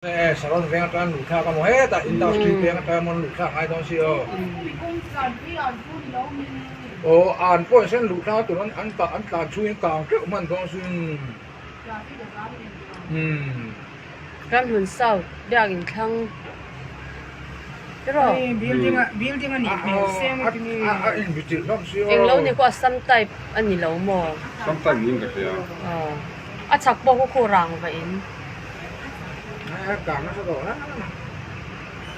salon veng tan lu kha ka mo he ta industry veng ta mon lu kha ai don sio o an po sen lu kha tu an ta chu in kang ke man don sin ram hun sau biak in thang pero building ani sem ni in bitil lam sio eng lo ni ko some type ani lo mo Sometimes you get there. a chak bo ko rang va in kang na sa do na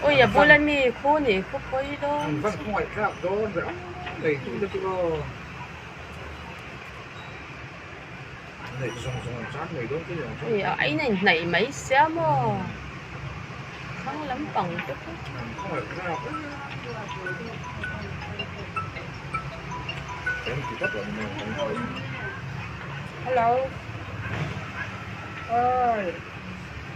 ôi ya bolan mi khu ni khu koi do van khoi kha don re lấy tu de ko lấy song song chat lấy don cái ôi ya ai này này mấy xe mo khang lắm bằng tức khoi kha em chỉ có rồi hello ơi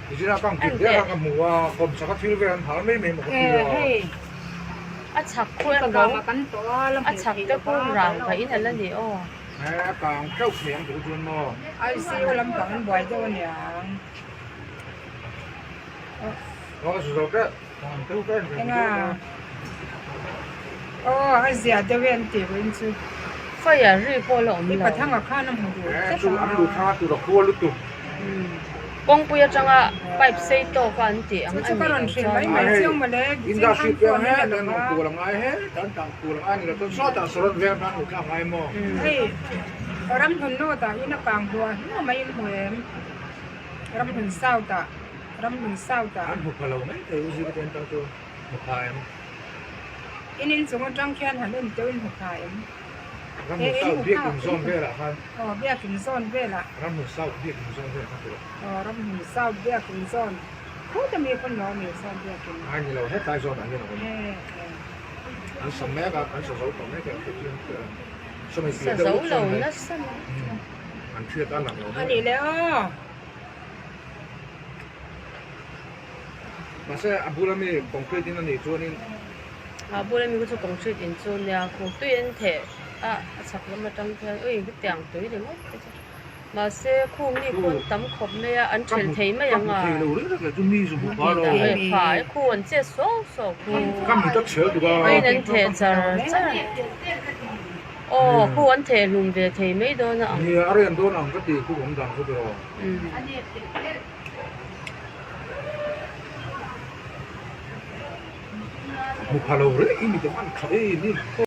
thì ra căng kịp ra căng mùa còn sao các thứ về ăn tháo mấy mấy một cái hey a chak khu em go go kan to lam a chak te khu rang va in ala ni o càng kéo miệng của chúng nó ai siêu lam kan boy do nya nó rồi cái còn tiêu cái nga ai zia de wen ti wen chu phải ya ri po lo mi ni lo pa thang kha nam hu chú ăn đủ tha từ đó cua lúc tụ kong puya changa pipe sei to kan ti ang chu karon thrin mai mai chiang ma le in ra ship cái hết nên nó cua làm ai hết tận tận cua làm ai là tôi xót ta sờ về ăn đủ cả ngày mò hey ram thun no ta ina kang hua no mai in huem ram thun sao ta ăn hụt vào lâu mấy thì gì cái tên tao tôi một hai em in chung trang khan han in teu in hukha em ăn một sau biết cùng zon về làhan bia kin zon ve la ăn một sau biết cùng zon về han ram hun sao bia kin zon ko ta mi kon no mi zon bia kin ai nhiều hết tai zon anh nhiều anh sắm mấy cái anh sử dụng còn mấy cái sao mình sa zo lo na sa anh chưa ta làm rồi ani le o mà sẽ abula mi concrete nó này cho nên à bữa nay mình có cho công chuyện in cho nhà cũng tuyên thể sắp lắm mà trong thời ơi cái tiếng tuổi đấy mà sẽ khu ni khu tắm khop này anh chuyển thấy màยังà thì lâu đấy là chúng mi dùng bao lâu phải khu anh sẽ số số khu cam thì tất sửa được bao ơi nên thể giờ khu anh thể luôn về thể mấy đó nữa thì ở đây đó là cái gì cũng cũng đang có được một lâu đấy, ini teman kali ini